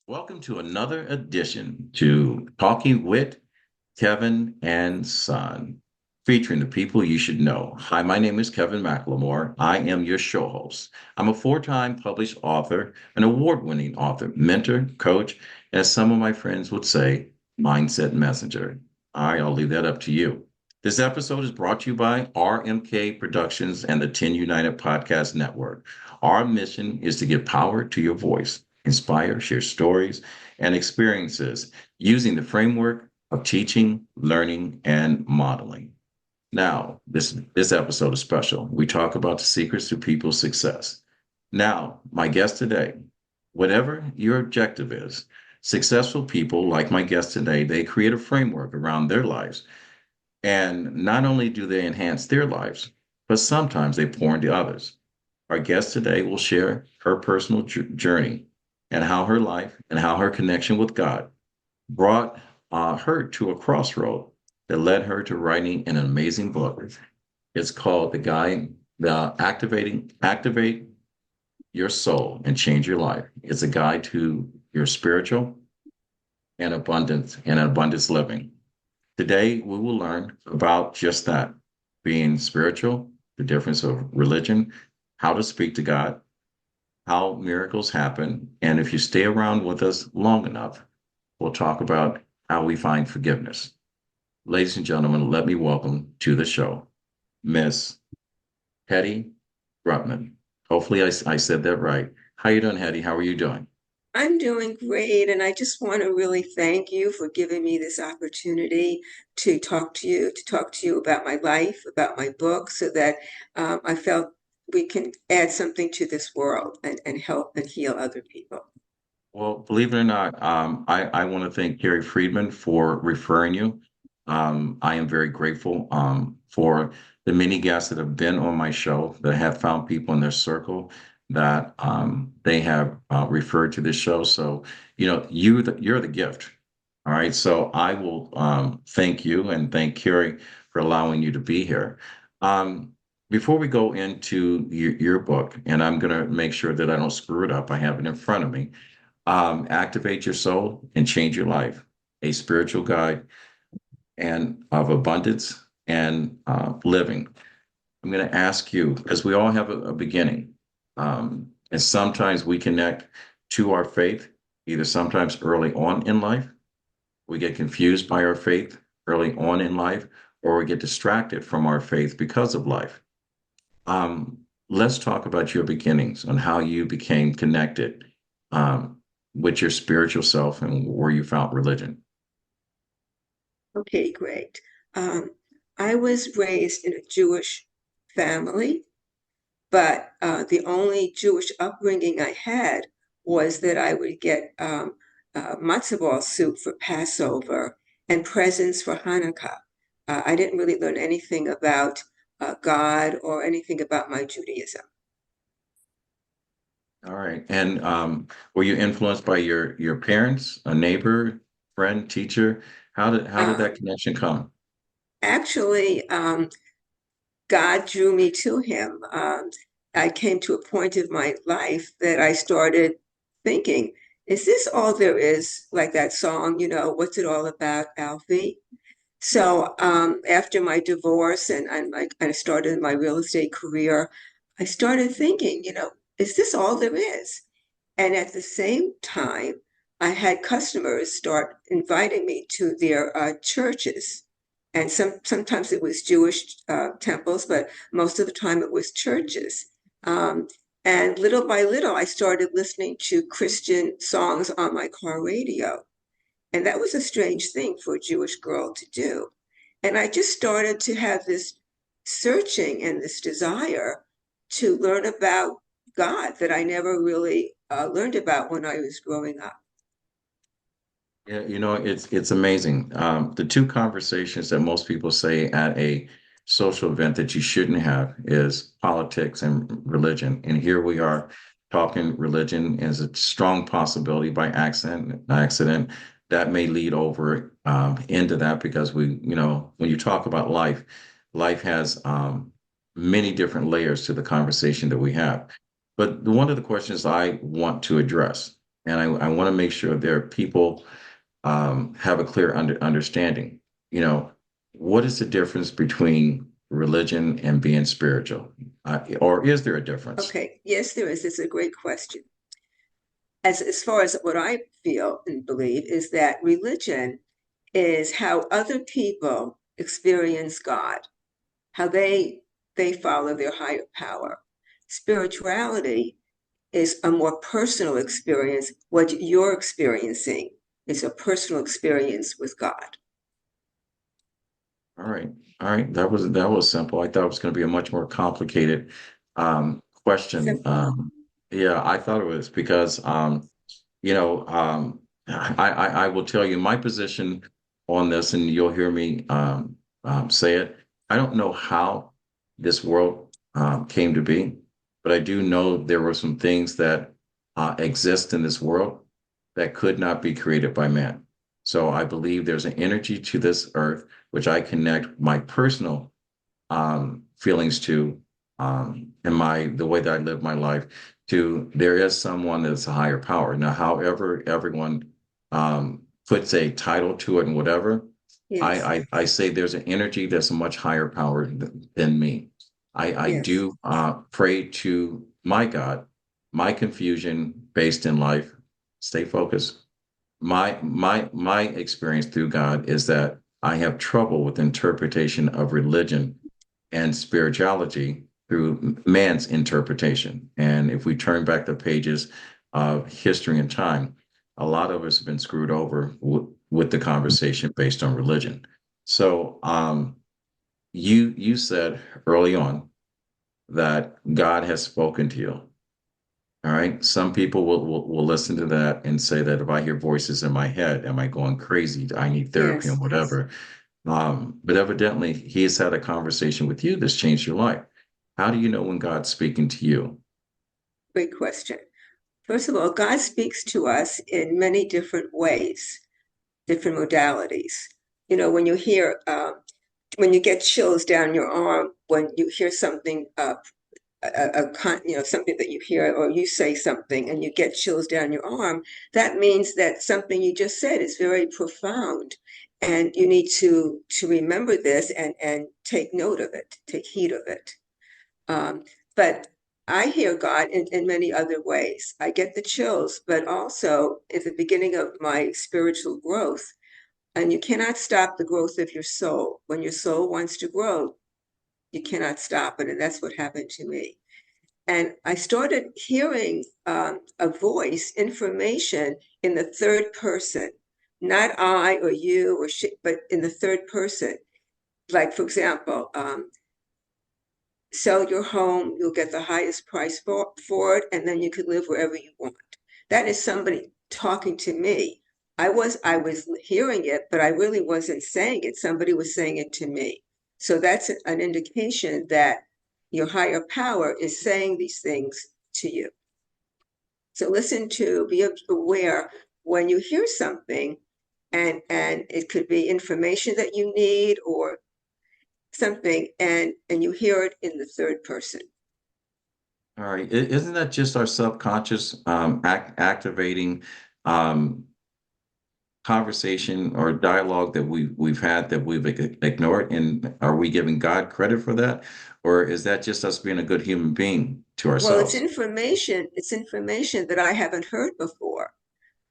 Welcome to another edition to Talking with Kevin and Son, featuring the people you should know. Hi, my name is Kevin McLemore. I am your show host. I'm a four-time published author, an award-winning author, mentor, coach, as some of my friends would say, mindset messenger. All right, I'll leave that up to you. This episode is brought to you by RMK Productions and the 10 United Podcast Network. Our mission is to give power to your voice, inspire, share stories and experiences using the framework of teaching, learning, and modeling. Now, this episode is special. We talk about the secrets to people's success. Now, my guest today, whatever your objective is, successful people like my guest today, they create a framework around their lives. And not only do they enhance their lives, but sometimes they pour into others. Our guest today will share her personal journey and how her life and how her connection with God brought her to a crossroad that led her to writing an amazing book. It's called the Activate Your Soul and Change Your Life. It's a guide to your spiritual and abundance living. Today, we will learn about just that, being spiritual, the difference of religion, how to speak to God, how miracles happen, and if you stay around with us long enough, we'll talk about how we find forgiveness. Ladies and gentlemen, let me welcome to the show, Miss Hettie Grutman. Hopefully I said that right. How you doing, Hettie? How are you doing? I'm doing great, and I just want to really thank you for giving me this opportunity to talk to you about my life, about my book, so that I felt we can add something to this world and help and heal other people. Well, believe it or not, I want to thank Gary Friedman for referring you. I am very grateful for the many guests that have been on my show that have found people in their circle that they have referred to this show. So, you're the gift. All right. So I will thank you and thank Carrie for allowing you to be here. Um, Before we go into your book, and I'm going to make sure that I don't screw it up, I have it in front of me. Activate your soul and change your life, a spiritual guide and of abundance and living. I'm going to ask you, because we all have a beginning, and sometimes we connect to our faith, either sometimes early on in life, we get confused by our faith early on in life, or we get distracted from our faith because of life. Let's talk about your beginnings on how you became connected with your spiritual self and where you found religion. Okay, great. Um, I was raised in a Jewish family, but the only Jewish upbringing I had was that I would get matzo ball soup for Passover and presents for Hanukkah. I didn't really learn anything about God or anything about my Judaism. All right. And were you influenced by your parents, a neighbor, friend, teacher? How did Uh, that connection come? actually, God drew me to him. I came to a point of my life that I started thinking, is this all there is? Like that song, what's it all about, Alfie? So after my divorce and I started my real estate career, I started thinking, is this all there is? And at the same time, I had customers start inviting me to their churches. And sometimes it was Jewish temples, but most of the time it was churches. Um, and little by little, I started listening to Christian songs on my car radio. And that was a strange thing for a Jewish girl to do. And I just started to have this searching and this desire to learn about God that I never really learned about when I was growing up. Yeah, it's amazing. The two conversations that most people say at a social event that you shouldn't have is politics and religion. And here we are talking religion as a strong possibility by accident that may lead over into that because when you talk about life, life has many different layers to the conversation that we have. But one of the questions I want to address and I want to make sure there people have a clear understanding. You know, what is the difference between religion and being spiritual? Or is there a difference? Okay, yes, there is. It's a great question. As far as what I feel and believe is that religion is how other people experience God, how they follow their higher power. Spirituality is a more personal experience. What you're experiencing is a personal experience with God. All right. All right. That was simple. I thought it was going to be a much more complicated question. Simple. Yeah, I thought it was because you know, I will tell you my position on this, and you'll hear me say it. I don't know how this world came to be, but I do know there were some things that exist in this world that could not be created by man. So I believe there's an energy to this earth, which I connect my personal feelings to, and the way that I live my life to. There is someone that's a higher power. Now, however, everyone puts a title to it and whatever, Yes, I say there's an energy that's a much higher power than me. I yes, do pray to my God, my confusion based in life. Stay focused. My experience through God is that I have trouble with interpretation of religion and spirituality through man's interpretation. And if we turn back the pages of history and time, a lot of us have been screwed over with the conversation based on religion. So you said early on that God has spoken to you. All right. Some people will listen to that and say that if I hear voices in my head, am I going crazy? I need therapy and yes. whatever. But evidently, he has had a conversation with you that's changed your life. How do you know when God's speaking to you? Great question. First of all, God speaks to us in many different ways, different modalities. You know, when you get chills down your arm, when you hear something, something that you hear, or you say something and you get chills down your arm, that means that something you just said is very profound, and you need to remember this and take note of it, take heed of it. But I hear God in many other ways. I get the chills, but also at the beginning of my spiritual growth. And you cannot stop the growth of your soul. When your soul wants to grow, you cannot stop it. And that's what happened to me. And I started hearing a voice, information in the third person, not I or you or she, but in the third person. Like, for example, sell your home, you'll get the highest price for it, and then you can live wherever you want. That is somebody talking to me. I was hearing it, but I really wasn't saying it. Somebody was saying it to me. So that's an indication that your higher power is saying these things to you. So be aware when you hear something, and it could be information that you need or something, and you hear it in the third person. All right. Isn't that just our subconscious activating um, conversation or dialogue that we've had that we've ignored? And are we giving God credit for that? Or is that just us being a good human being to Well, it's ourselves? information. It's information that I haven't heard before.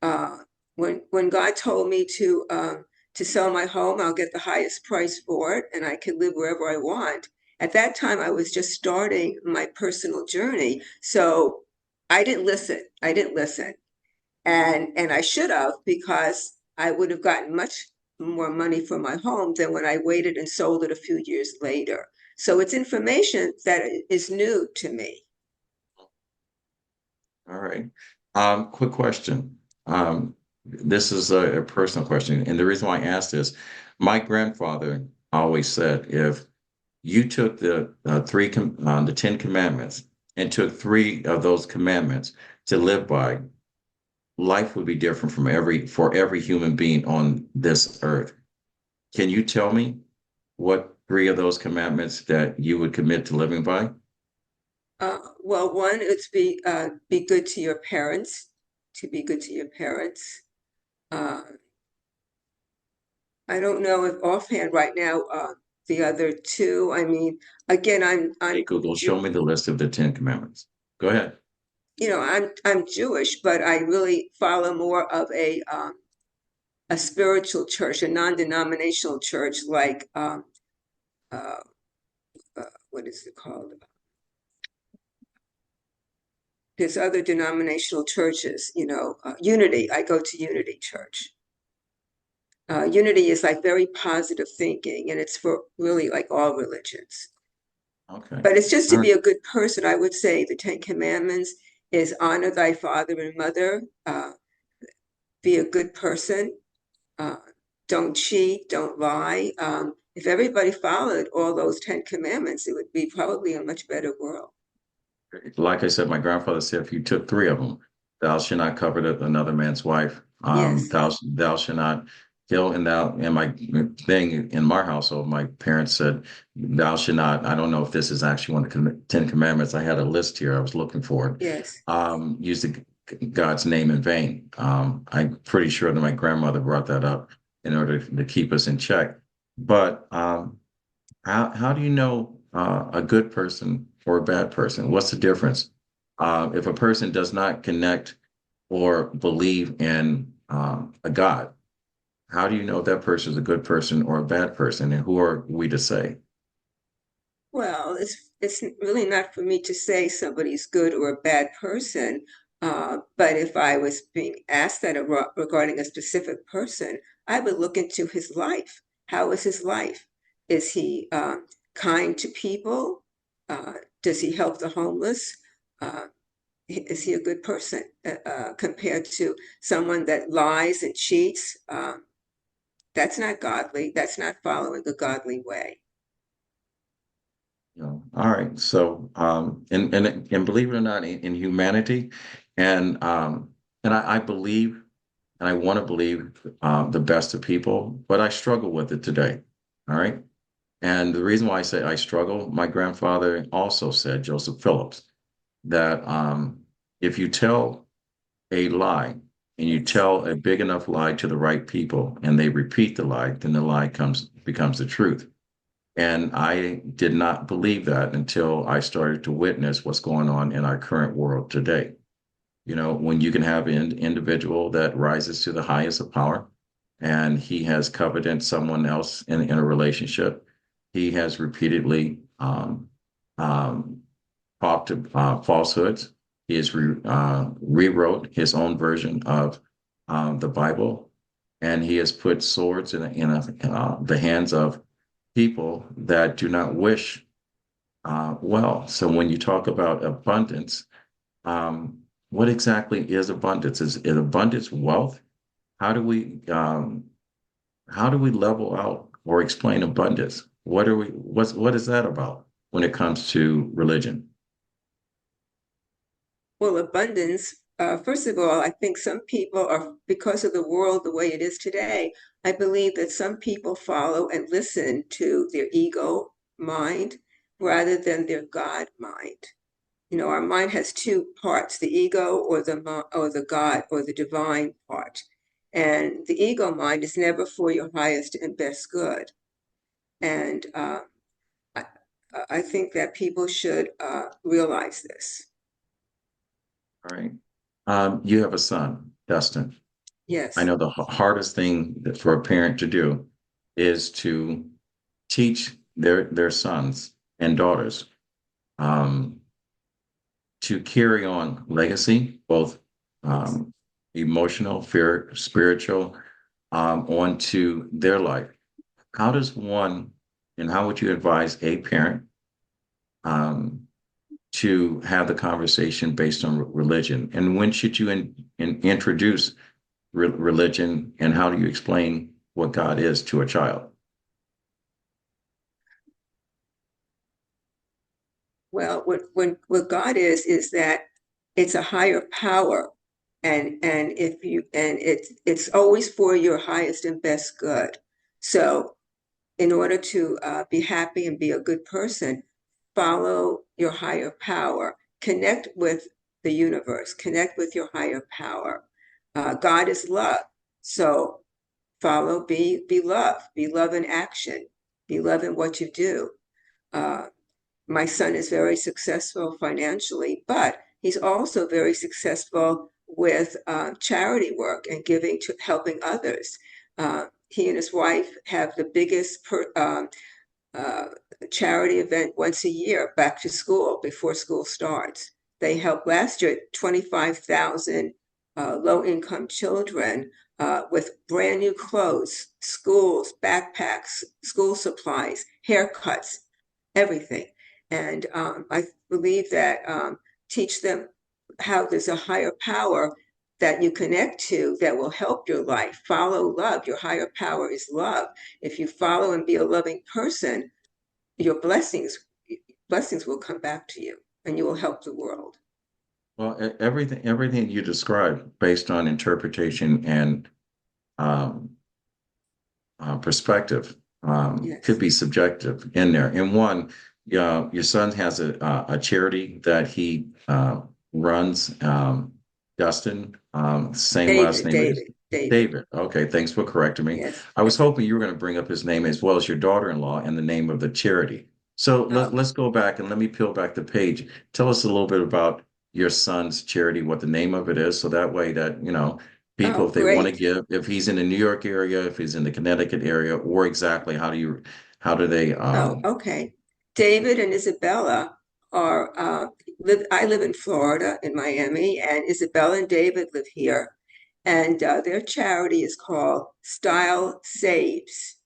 Uh, when God told me to sell my home, I'll get the highest price for it, and I can live wherever I want. At that time, I was just starting my personal journey, so I didn't listen. I didn't listen, and I should have, because I would have gotten much more money for my home than when I waited and sold it a few years later. So it's information that is new to me. All right. Quick question. This is a personal question, and the reason why I asked this, my grandfather always said, if you took the 10 commandments and took three of those commandments to live by, life would be different for every human being on this earth. Can you tell me what three of those commandments that you would commit to living by? Well, one is be good to your parents. to be good to your parents. Uh, I don't know if offhand right now the other two. I mean, again, Hey, Google, show me the list of the Ten Commandments. Go ahead. I'm Jewish, but I really follow more of a spiritual church, a non-denominational church, like uh, what is it called? There's other denominational churches, Unity. I go to Unity Church. Unity is like very positive thinking, and it's for really like all religions. Okay. But it's just to All right. be a good person. I would say the Ten Commandments is honor thy father and mother, be a good person, uh, don't cheat, don't lie. If everybody followed all those Ten Commandments, it would be probably a much better world. Like I said, my grandfather said, if you took three of them, thou shalt not covet another man's wife. Yes, Thou shalt not kill, and thou, and my thing in my household, my parents said, thou shalt not. I don't know if this is actually one of the Ten Commandments. I had a list here. I was looking for it. yes. Use God's name in vain. I'm pretty sure that my grandmother brought that up in order to keep us in check. But how do you know a good person or a bad person? What's the difference? If a person does not connect or believe in a God, how do you know if that person is a good person or a bad person? And who are we to say? Well, it's really not for me to say somebody's good or a bad person. But if I was being asked that regarding a specific person, I would look into his life. How is his life? Is he kind to people? Does he help the homeless? Uh, is he a good person compared to someone that lies and cheats? That's not godly. That's not following a godly way. All right. So, and believe it or not, in humanity, and I believe, and I want to believe the best of people, but I struggle with it today. All right. And the reason why I say I struggle, my grandfather also said, Joseph Phillips, that if you tell a lie and you Yes. tell a big enough lie to the right people and they repeat the lie, then the lie becomes the truth. And I did not believe that until I started to witness what's going on in our current world today. When you can have an individual that rises to the highest of power and he has coveted someone else in a relationship, he has repeatedly um, talked to falsehoods. He has rewrote his own version of the Bible, and he has put swords in the hands of people that do not wish well. So when you talk about abundance, um, what exactly is abundance? Is abundance wealth? How do we um, how do we level out or explain abundance? What is that about when it comes to religion? Well, abundance, first of all, I think some people are, because of the world the way it is today, I believe that some people follow and listen to their ego mind rather than their God mind. Our mind has two parts, the ego or the God or the divine part. And the ego mind is never for your highest and best good. And I, I think that people should realize this. All right. You have a son, Dustin. I Yes. know the hardest thing for a parent to do is to teach their sons and daughters um, to carry on legacy, both Yes. emotional, fear, spiritual, onto their life. How does one, and how would you advise a parent um, to have the conversation based on religion? And when should you introduce religion, and how do you explain what God is to a child? Well, what God is that it's a higher power, and if you and it's always for your highest and best good. So, in order to be happy and be a good person, follow your higher power, connect with the universe, connect with your higher power. God is love. So follow, be love in action, be love in what you do. Uh, my son is very successful financially, but he's also very successful with charity work and giving to helping others. He and his wife have the biggest uh, charity event once a year, back to school, before school starts. They helped last year 25,000 low income children with brand new clothes, schools, backpacks, school supplies, haircuts, everything. And I believe that teach them how there's a higher power that you connect to that will help your life. Follow love. Your higher power is love. If you follow and be a loving person, your blessings will come back to you and you will help the world. Well, everything you described based on interpretation and um, perspective could Yes. be subjective in there. And one, your son has a charity that he runs. Dustin, same last David, name as David, David. David. Okay, thanks for correcting me. Yes, I was yes. hoping you were going to bring up his name as well as your daughter-in-law and the name of the charity. So Oh, let's go back and let me peel back the page. Tell us a little bit about your son's charity, what the name of it is, so that way that, people, oh, if they want to great. give, if he's in the New York area, if he's in the Connecticut area, or exactly how do they, Oh, okay. David and Isabella are I live in Florida, in Miami, and Isabella and David live here. And their charity is called Style Saves,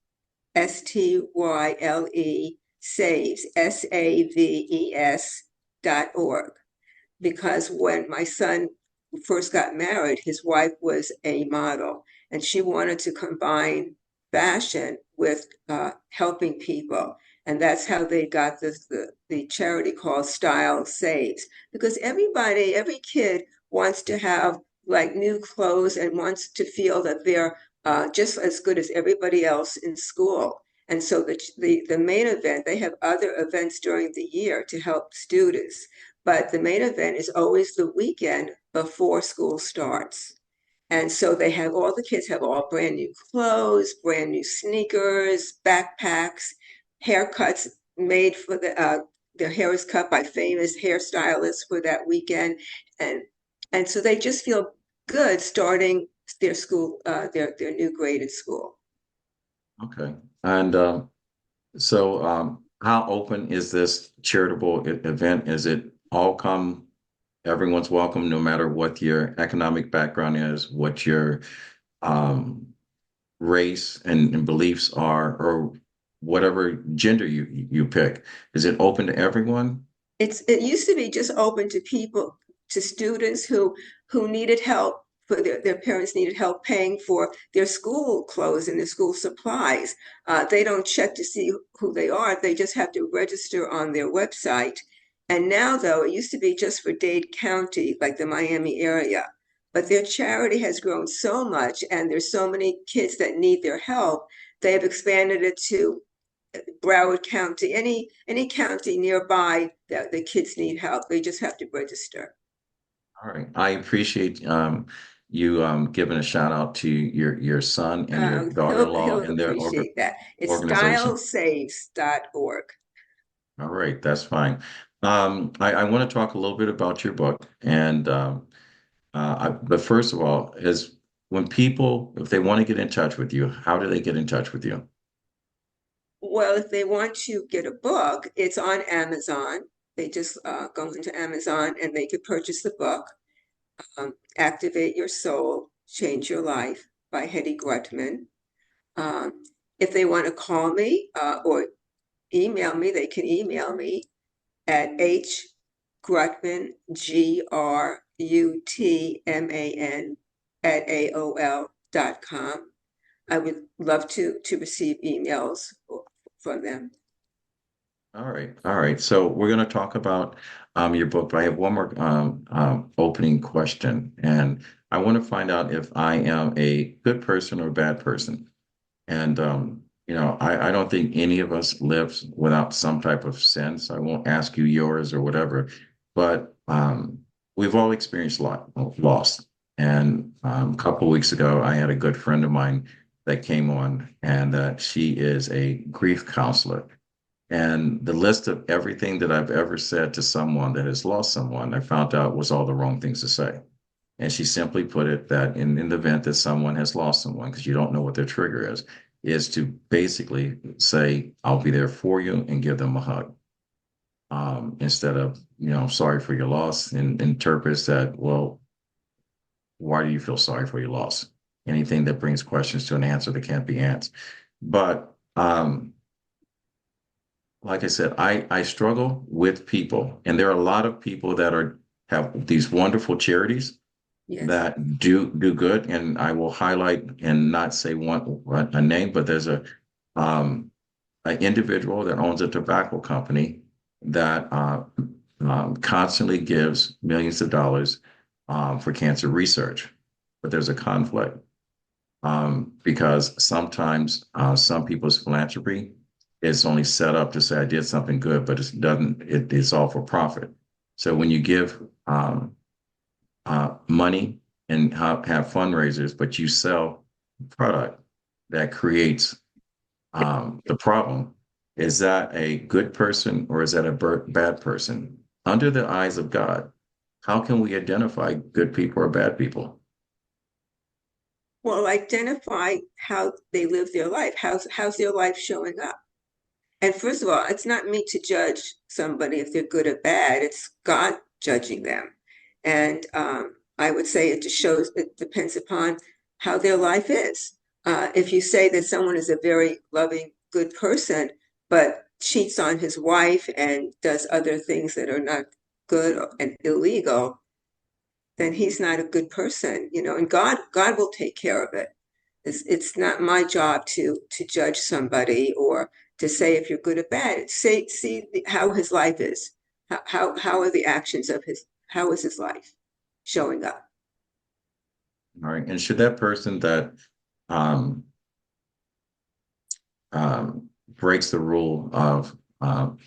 Style Saves, SAVES.org. Because when my son first got married, his wife was a model, and she wanted to combine fashion with helping people. And that's how they got the charity called Style Saves. Because every kid wants to have like new clothes and wants to feel that they're just as good as everybody else in school. And so the main event, they have other events during the year to help students, but the main event is always the weekend before school starts. And so all the kids have all brand new clothes, brand new sneakers, backpacks, haircuts made for their hair is cut by famous hairstylists for that weekend. And and so they just feel good starting their school, their new grade at school. okay. And how open is this charitable event? Is it all come, everyone's welcome, no matter what your economic background is, what your um, race and beliefs are, or whatever gender you pick? Is it open to everyone? It used to be just open to people, to students who needed help for their parents needed help paying for their school clothes and their school supplies. They don't check to see who they are. They just have to register on their website. And now, though, it used to be just for Dade County, like the Miami area. But their charity has grown so much, and there's so many kids that need their help. They have expanded it to Broward County, any county nearby that the kids need help. They just have to register. All right. I appreciate you giving a shout out to your son and your daughter-in-law He'll and their appreciate that. It's organization. stylesaves.org. All right, that's fine. I want to talk a little bit about your book, and but first of all, is when people, if they want to get in touch with you, how do they get in touch with you? Well, if they want to get a book, it's on Amazon. They just go into Amazon and they could purchase the book, Activate Your Soul, Change Your Life by Hettie Grutman. Um, if they want to call me or email me, they can email me at hgrutman, Grutman, at AOL.com. I would love to receive emails from them. All right, all right. So we're going to talk about your book, but I have one more opening question, and I want to find out if I am a good person or a bad person. And I don't think any of us lives without some type of sense. I won't ask you yours or whatever, but we've all experienced loss. And a couple of weeks ago, I had a good friend of mine that came on, and she is a grief counselor. And the list of everything that I've ever said to someone that has lost someone, I found out was all the wrong things to say. And she simply put it that in the event that someone has lost someone, because you don't know what their trigger is to basically say, I'll be there for you and give them a hug. Instead of, sorry for your loss, and interprets that, well, why do you feel sorry for your loss? Anything that brings questions to an answer that can't be answered. But like I said, I struggle with people, and there are a lot of people that have these wonderful charities Yes. that do good, and I will highlight and not say a name, but there's um, an individual that owns a tobacco company that constantly gives millions of dollars for cancer research, but there's a conflict because sometimes some people's philanthropy is only set up to say I did something good, but it doesn't. It's all for profit. So when you give money and have fundraisers, but you sell product that creates the problem, is that a good person or is that a bad person? Under the eyes of God, how can we identify good people or bad people? Well, identify how they live their life. How's their life showing up? And first of all, it's not me to judge somebody if they're good or bad. It's God judging them. And I would say it just shows, it depends upon how their life is. If you say that someone is a very loving, good person, but cheats on his wife and does other things that are not good and illegal, then he's not a good person, and God will take care of it. It's not my job to judge somebody or to say if you're good or bad. See how his life is. How are the actions of how is his life showing up? All right. And should that person that um, breaks the rule of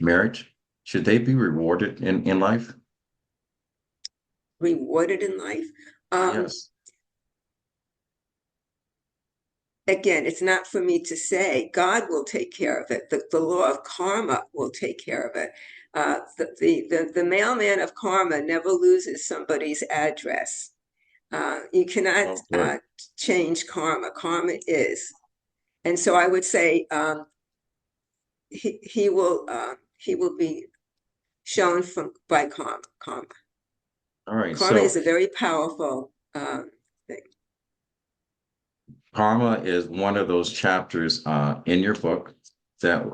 marriage, should they be rewarded in life? Rewarded in life? Um, Yes. Again, it's not for me to say. God will take care of it. The law of karma will take care of it. The mailman of karma never loses somebody's address. You cannot Oh, good. change karma. Karma is. And so I would say he will be shown from by karma. Karma. All right. Karma So is a very powerful thing. karma is one of those chapters in your book that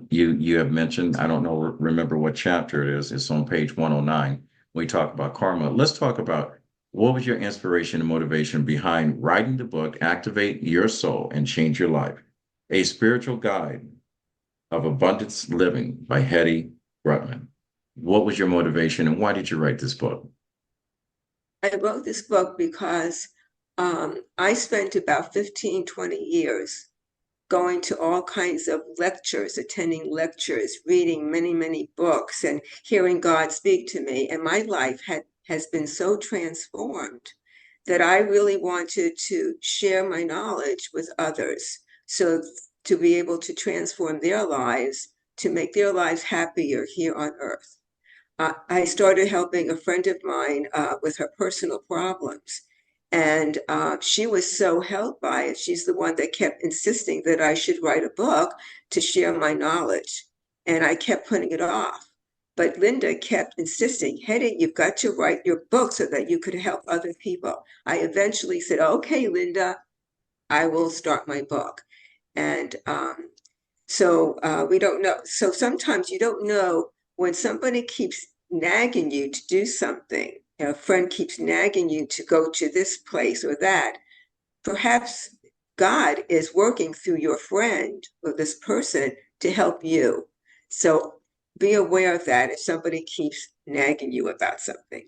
you have mentioned. I don't know, remember what chapter it is. It's on page 109. We talk about karma. Let's talk about what was your inspiration and motivation behind writing the book, Activate Your Soul and Change Your Life, a spiritual guide of abundance living by Hettie Grutman. What was your motivation and why did you write this book? I wrote this book because I spent about 15, 20 years going to all kinds of lectures, attending lectures, reading many, many books, and hearing God speak to me. And my life has been so transformed that I really wanted to share my knowledge with others. So to be able to transform their lives, to make their lives happier here on earth. I started helping a friend of mine with her personal problems. And she was so helped by it. She's the one that kept insisting that I should write a book to share my knowledge. And I kept putting it off. But Linda kept insisting, Hetty, you've got to write your book so that you could help other people. I eventually said, okay, Linda, I will start my book. And we don't know. So sometimes you don't know when somebody keeps nagging you to do something. A friend keeps nagging you to go to this place or that. Perhaps God is working through your friend or this person to help you. So be aware of that if somebody keeps nagging you about something.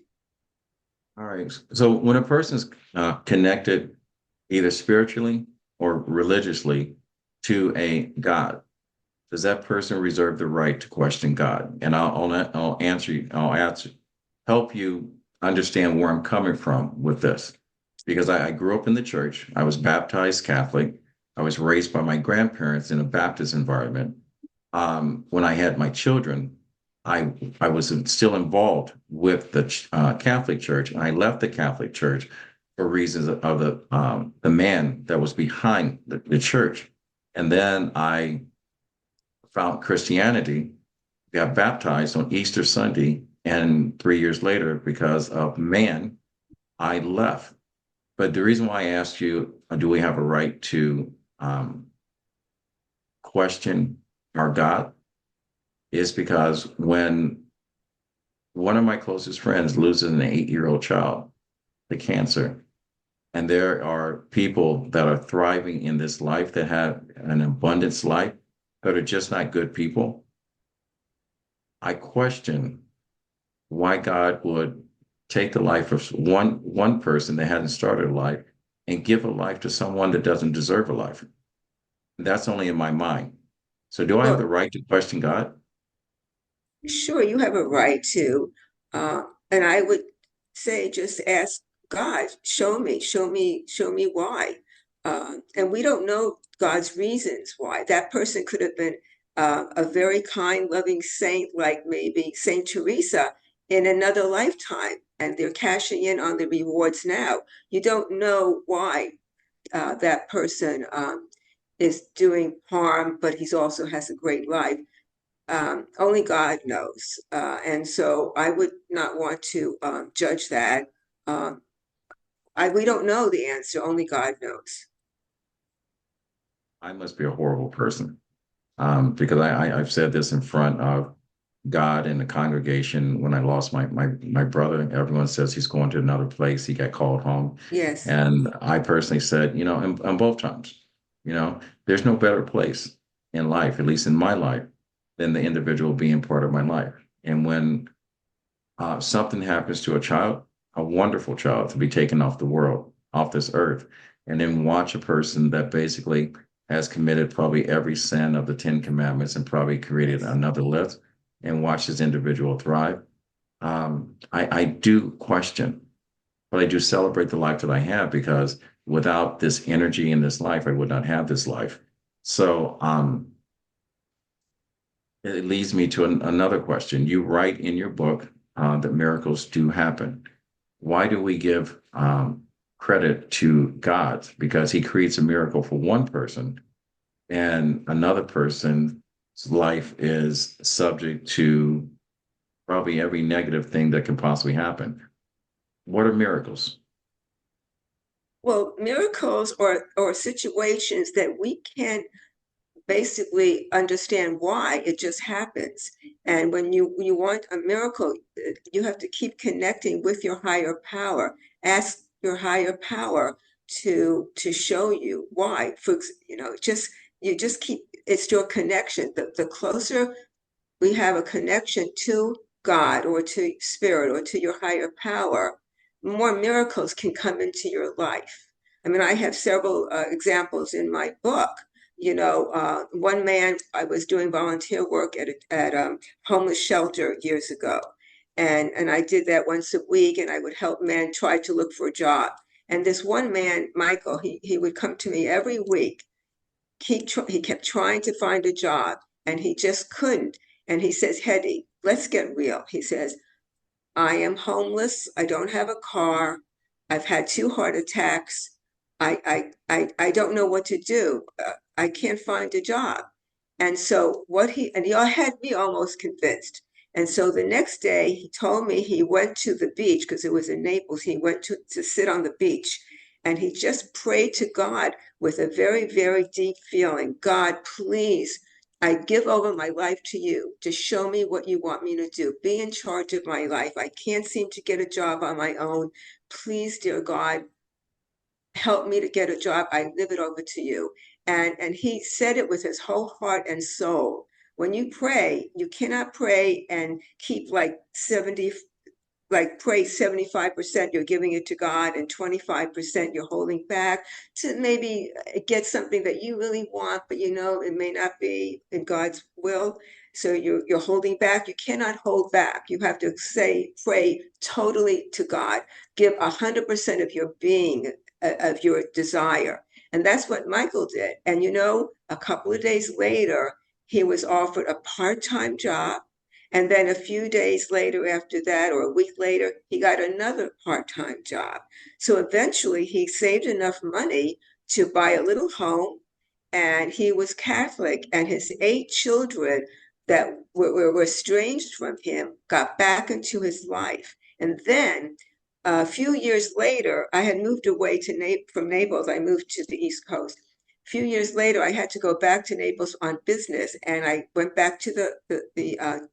All right. So when a person's connected either spiritually or religiously to a God, does that person reserve the right to question God? And I'll answer you, help you understand where I'm coming from with this. because I grew up in the church. I was baptized Catholic. I was raised by my grandparents in a Baptist environment. When I had my children, I was still involved with the Catholic Church, and I left the Catholic Church for reasons of the man that was behind the church. And then I found Christianity, got baptized on Easter Sunday, and 3 years later, because of man, I left. But the reason why I asked you, do we have a right to question our God, is because when one of my closest friends loses an 8-year-old child to cancer, and there are people that are thriving in this life that have an abundance life that are just not good people, I question why God would take the life of one person that hasn't started a life and give a life to someone that doesn't deserve a life. That's only in my mind. So do I have the Well, right to question God? sure, you have a right to. And I would say just ask God, show me why. And we don't know God's reasons why. That person could have been a very kind, loving saint, like maybe Saint Teresa in another lifetime, and they're cashing in on the rewards now. You don't know why that person is doing harm, but he's also has a great life. Only God knows. And so I would not want to judge that. Um, we don't know the answer, only God knows. I must be a horrible person, because I've said this in front of God and the congregation when I lost my brother. Everyone says he's going to another place. He got called home. Yes. And I personally said, on both times, there's no better place in life, at least in my life, than the individual being part of my life. And when something happens to a child, a wonderful child, to be taken off the world, off this earth, and then watch a person that basically has committed probably every sin of the Ten Commandments and probably created Yes. another list, and watch this individual thrive. I do question, but I do celebrate the life that I have, because without this energy in this life, I would not have this life. So it leads me to another question. You write in your book that miracles do happen. Why do we give credit to God? Because he creates a miracle for one person, and another person's life is subject to probably every negative thing that can possibly happen. What are miracles? Well, miracles or situations that we can't basically understand why it just happens. And when you want a miracle, you have to keep connecting with your higher power. Ask your higher power to show you why. Just you just keep it's your connection. The closer we have a connection to God or to spirit or to your higher power, more miracles can come into your life. I mean, I have several examples in my book. One man, I was doing volunteer work at a homeless shelter years ago. And I did that once a week, and I would help men try to look for a job. And this one man, Michael, he would come to me every week. He kept trying to find a job, and he just couldn't. And he says, Hettie, let's get real. He says, I am homeless. I don't have a car. I've had 2 heart attacks. I don't know what to do. I can't find a job. And so and he had me almost convinced. And so the next day he told me he went to the beach because it was in Naples. He went to sit on the beach, and he just prayed to God with a very, very deep feeling. God, please, I give over my life to you to show me what you want me to do. Be in charge of my life. I can't seem to get a job on my own. Please, dear God, help me to get a job. I give it over to you. And he said it with his whole heart and soul. When you pray, you cannot pray and keep like 70 like pray 75% you're giving it to God and 25% you're holding back to maybe get something that you really want, but you know it may not be in God's will. So you're holding back. You cannot hold back. You have to say, pray totally to God. Give 100% of your being, of your desire. And that's what Michael did. And you know, a couple of days later, he was offered a part-time job. And then a few days later, after that, or a week later, he got another part-time job. So eventually, he saved enough money to buy a little home. And he was Catholic, and his 8 children that were estranged from him got back into his life. And then a few years later, I had moved away from Naples. I moved to the East Coast. A few years later, I had to go back to Naples on business, and I went back to the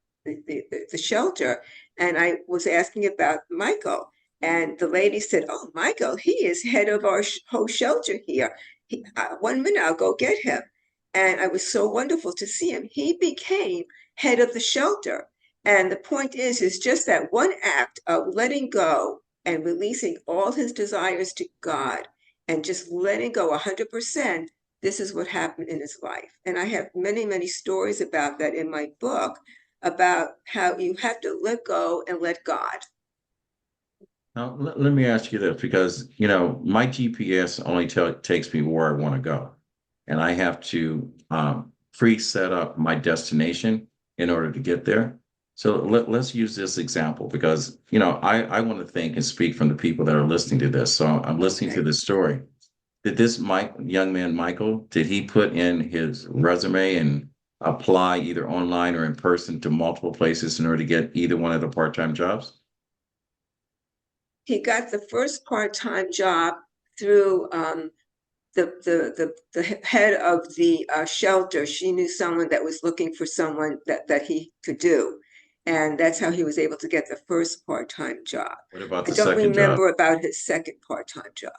shelter, and I was asking about Michael. And the lady said, "Oh, Michael, he is head of our whole shelter here. 1 minute, I'll go get him." And it was so wonderful to see him. He became head of the shelter. And the point is just that one act of letting go and releasing all his desires to God and just letting go 100%, this is what happened in his life. And I have many, many stories about that in my book, about how you have to let go and let God. Now, let me ask you this, because, you know, my GPS only takes me where I want to go. And I have to pre-set up my destination in order to get there. So let's use this example because, you know, I want to think and speak from the people that are listening to this. So I'm listening to Okay. this story. Did this young man, Michael, did he put in his resume and apply either online or in person to multiple places in order to get either one of the part-time jobs? He got the first part-time job through the head of the shelter. She knew someone that was looking for someone that he could do. And that's how he was able to get the first part-time job. What about I the don't second job? remember about his second part-time job.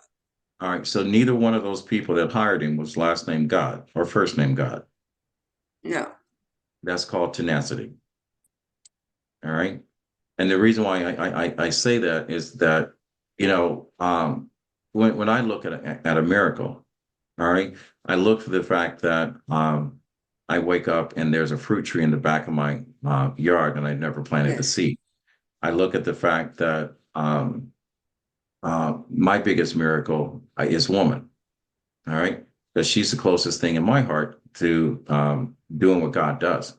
All right. So neither one of those people that hired him was last name God or first name God. No. That's called tenacity. All right. And the reason why I say that is that, you know, when I look at a miracle, all right, I look for the fact that I wake up and there's a fruit tree in the back of my yard and I never planted the Yes. seed. I look at the fact that my biggest miracle is woman. All right. Because she's the closest thing in my heart to doing what God does,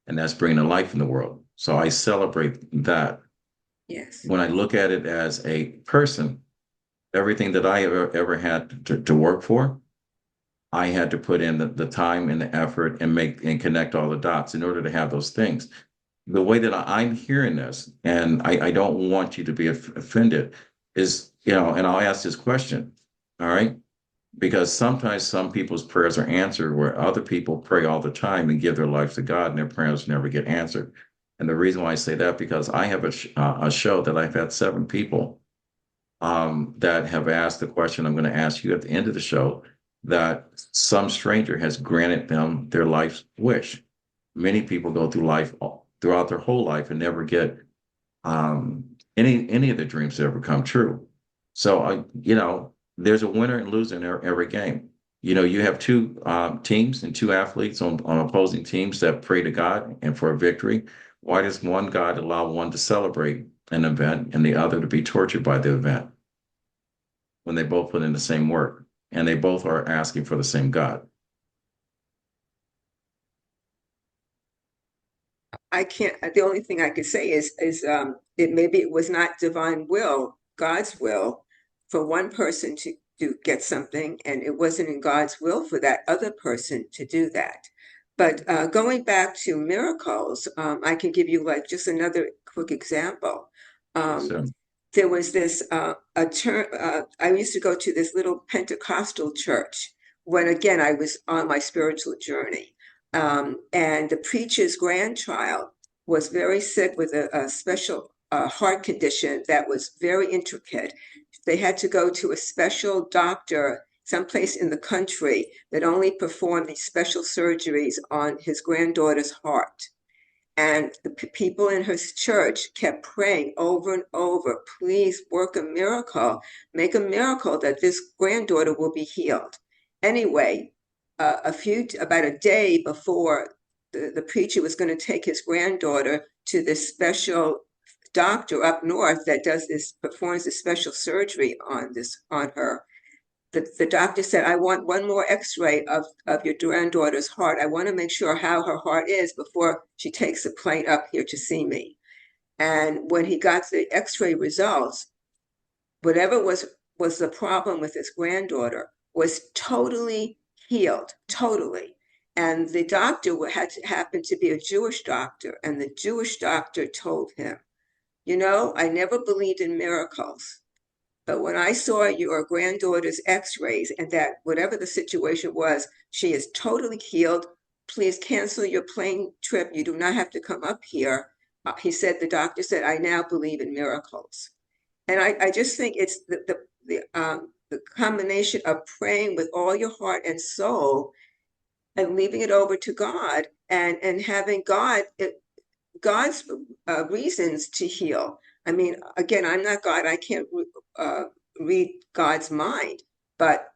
and that's bringing a life in the world. So I celebrate that. Yes. When I look at it as a person, everything that I ever had to work for, I had to put in the time and the effort and make and connect all the dots in order to have those things. The way that I'm hearing this, and I don't want you to be offended, is, you know, and I'll ask this question, all right? Because sometimes some people's prayers are answered where other people pray all the time and give their life to God and their prayers never get answered. And the reason why I say that, because I have a show that I've had 7 people that have asked the question I'm going to ask you at the end of the show, that some stranger has granted them their life's wish. Many people go through life throughout their whole life and never get any of the dreams that ever come true. So you know, there's a winner and loser in every game. You know, you have 2 teams and 2 athletes on opposing teams that pray to God and for a victory. Why does one God allow one to celebrate an event and the other to be tortured by the event when they both put in the same work and they both are asking for the same God? I can't, the only thing I could say is it maybe it was not divine will, God's will, for one person to get something, and it wasn't in God's will for that other person to do that. But going back to miracles, I can give you like just another quick example. Yes, Um, sir. there was this I used to go to this little Pentecostal church when again I was on my spiritual journey. And the preacher's grandchild was very sick with a special heart condition that was very intricate. They had to go to a special doctor someplace in the country that only performed these special surgeries on his granddaughter's heart. And the people in her church kept praying over and over, please work a miracle, make a miracle that this granddaughter will be healed. Anyway, about a day before the preacher was going to take his granddaughter to this special doctor up north that performs this special surgery on her, the doctor said, I want one more x-ray of your granddaughter's heart. I want to make sure how her heart is before she takes a plane up here to see me. And when he got the x-ray results, whatever was the problem with his granddaughter was totally healed, totally. And the doctor had to happen to be a Jewish doctor. And the Jewish doctor told him, I never believed in miracles. But when I saw your granddaughter's x-rays and that whatever the situation was, she is totally healed. Please cancel your plane trip. You do not have to come up here. The doctor said, I now believe in miracles. And I just think it's the combination of praying with all your heart and soul and leaving it over to God and having God's reasons to heal. I mean, again, I'm not God. I can't read God's mind, but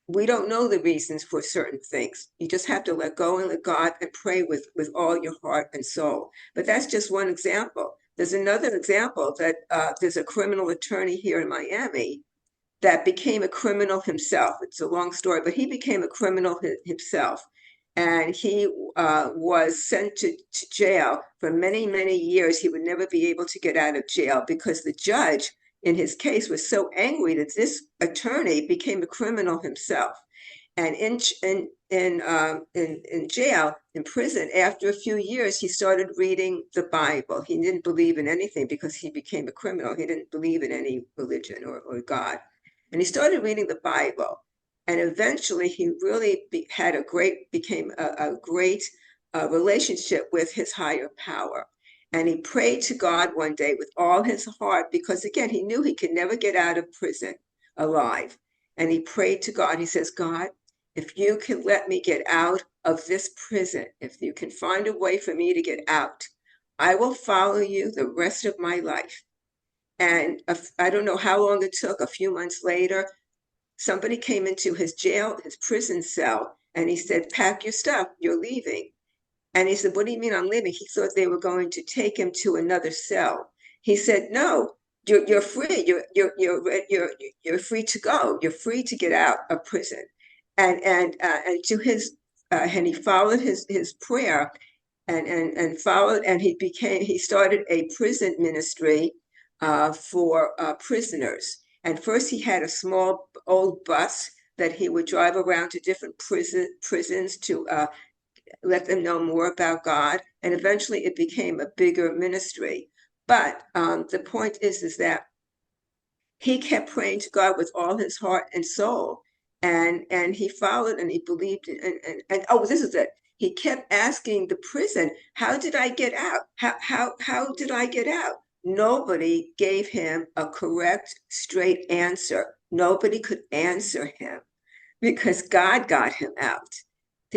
we don't know the reasons for certain things. You just have to let go and let God and pray with all your heart and soul. But that's just one example. There's another example that there's a criminal attorney here in Miami that became a criminal himself. It's a long story, but he became a criminal himself. And he was sent to jail for many, many years. He would never be able to get out of jail because the judge in his case was so angry that this attorney became a criminal himself. And in jail, in prison, after a few years, he started reading the Bible. He didn't believe in anything because he became a criminal. He didn't believe in any religion or God. And he started reading the Bible. And eventually he really became a great relationship with his higher power. And he prayed to God one day with all his heart, because again, he knew he could never get out of prison alive. And he prayed to God. He says, God, if you can let me get out of this prison, if you can find a way for me to get out, I will follow you the rest of my life. And I don't know how long it took, a few months later, somebody came into his prison cell, and he said, pack your stuff, you're leaving. And he said, what do you mean I'm leaving? He thought they were going to take him to another cell. He said, no, you're free. You're free to go. You're free to get out of prison. And he followed his prayer and followed, and he started a prison ministry for prisoners. And first he had a small old bus that he would drive around to different prisons to let them know more about God. And eventually it became a bigger ministry. But the point is that he kept praying to God with all his heart and soul. And he followed and he believed and oh, this is it. He kept asking the prison, how did I get out? How did I get out? Nobody gave him a correct, straight answer. Nobody could answer him because God got him out.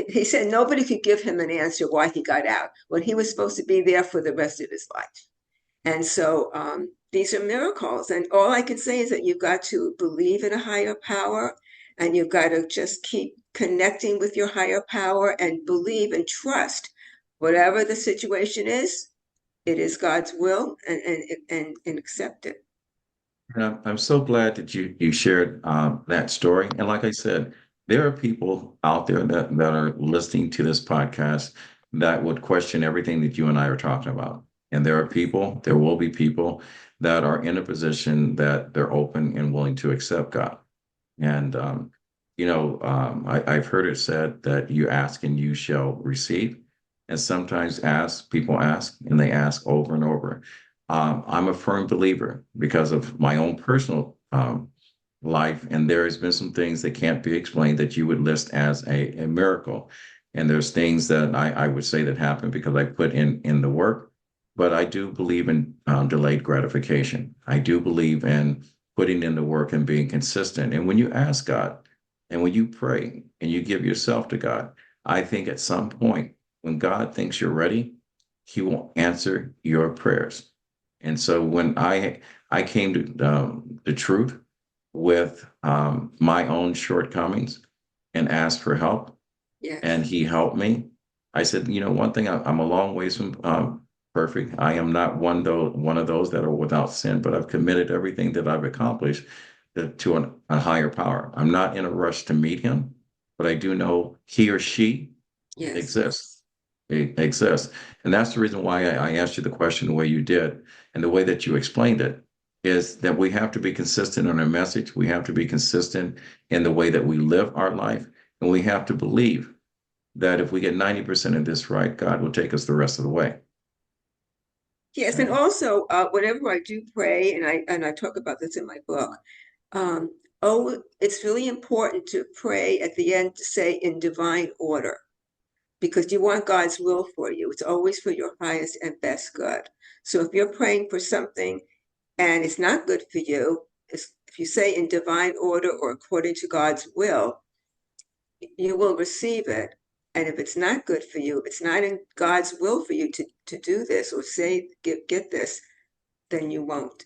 He said nobody could give him an answer why he got out when he was supposed to be there for the rest of his life. And so these are miracles. And all I can say is that you've got to believe in a higher power, and you've got to just keep connecting with your higher power and believe and trust whatever the situation is, it is God's will, and accept it. I'm so glad that you shared that story. And like I said, there are people out there that are listening to this podcast that would question everything that you and I are talking about. And there will be people that are in a position that they're open and willing to accept God. And I've heard it said that you ask and you shall receive. And sometimes people ask and they ask over and over. I'm a firm believer because of my own personal life, and there has been some things that can't be explained that you would list as a miracle. And there's things that I would say that happen because I put in the work, but I do believe in delayed gratification. I do believe in putting in the work and being consistent. And when you ask God and when you pray and you give yourself to God, I think at some point when God thinks you're ready, he will answer your prayers. And so when I came to the truth with my own shortcomings and asked for help, and Yes. he helped me. I said, one thing, I'm a long ways from perfect. I am not one of those that are without sin, but I've committed everything that I've accomplished to a higher power. I'm not in a rush to meet him, but I do know he or she Yes. exists. It exists. And that's the reason why I asked you the question the way you did and the way that you explained it is that we have to be consistent in our message. We have to be consistent in the way that we live our life. And we have to believe that if we get 90% of this right, God will take us the rest of the way. Yes, and And also whenever I do pray, and I talk about this in my book, um, oh, it's really important to pray at the end to say in divine order because you want God's will for you. It's always for your highest and best good. So if you're praying for something and it's not good for you, if you say in divine order or according to God's will, you will receive it. And if it's not good for you, if it's not in God's will for you to do this or say, get this, then you won't.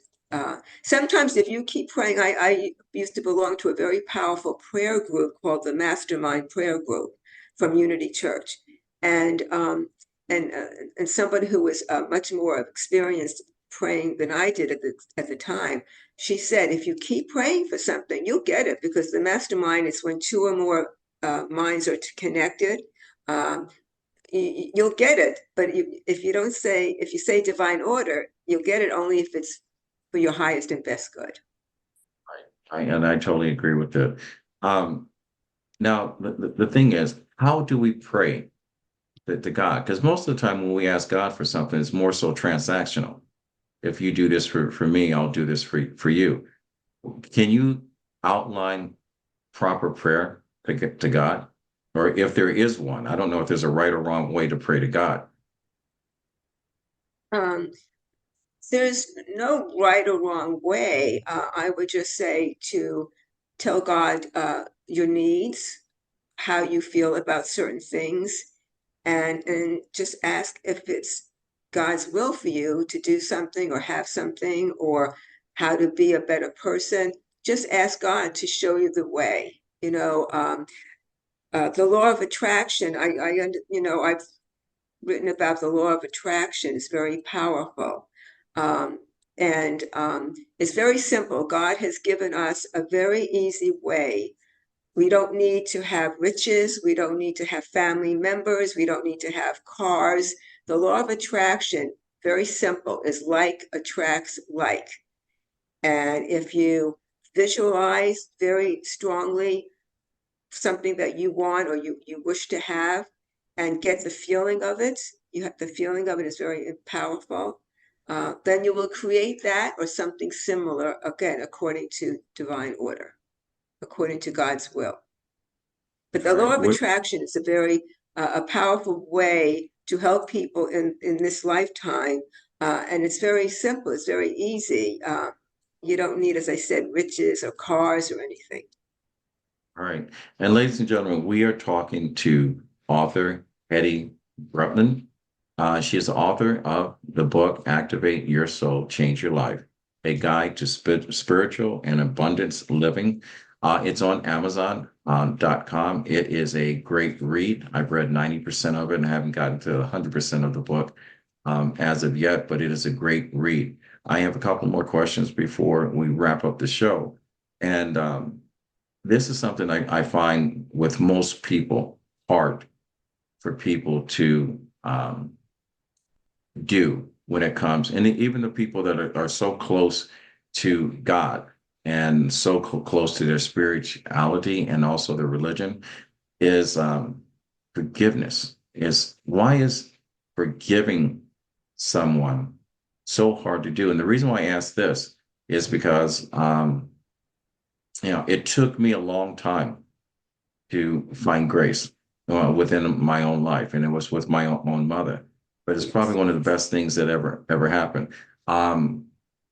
Sometimes if you keep praying, I used to belong to a very powerful prayer group called the Mastermind Prayer Group from Unity Church. And and uh, and somebody who was much more experienced praying than I did at the time, she said, if you keep praying for something, you'll get it because the mastermind is when two or more minds are connected. Um, you'll get it. But if you don't say, if you say divine order, you'll get it only if it's for your highest and best good. I totally agree with that. Um, Now, the thing is, how do we pray to God? Because most of the time when we ask God for something, it's more so transactional. If you do this for me, I'll do this for you. Can you outline proper prayer to God? Or if there is one, I don't know if there's a right or wrong way to pray to God. Um, there's no right or wrong way. I would just say to tell God your needs, how you feel about certain things, and just ask if it's God's will for you to do something or have something or how to be a better person. Just ask God to show you the way. The law of attraction. I've written about the law of attraction. It's very powerful, um, and it's very simple. God has given us a very easy way. We don't need to have riches. We don't need to have family members. We don't need to have cars. The law of attraction, very simple, is like attracts like. And if you visualize very strongly something that you want or you wish to have and get the feeling of it, you have the feeling of it is very powerful. Then you will create that or something similar, again, according to divine order, according to God's will. But the All law right. of attraction is a very a powerful way to help people in this lifetime. And it's very simple, it's very easy. You don't need, as I said, riches or cars or anything. All right. And ladies and gentlemen, we are talking to author Hettie Grutman. She is the author of the book Activate Your Soul, Change Your Life, a guide to spiritual and abundance living. It's on Amazon.com. It is a great read. I've read 90% of it and haven't gotten to 100% of the book as of yet, but it is a great read. I have a couple more questions before we wrap up the show. And this is something I find with most people hard for people to do when it comes, and even the people that are so close to God and so close to their spirituality and also their religion is forgiveness. Is why is forgiving someone so hard to do? And the reason why I ask this is because it took me a long time to find grace within my own life, and it was with my own mother. But it's probably Yes. one of the best things that ever happened. Um,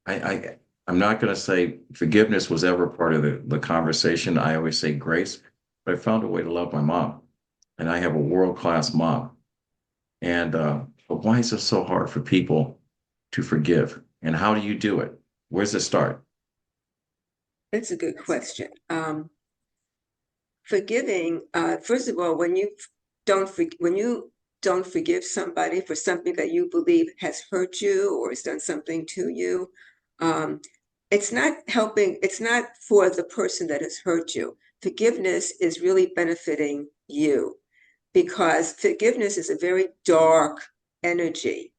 I'm not going to say forgiveness was ever part of the conversation. I always say grace, but I found a way to love my mom, and I have a world class mom. And But why is it so hard for people to forgive? And how do you do it? Where's it start? That's a good question. Forgiving, first of all, when you don't forgive somebody for something that you believe has hurt you or has done something to you, um, it's not helping. It's not for the person that has hurt you. Forgiveness is really benefiting you because forgiveness is a very dark energy,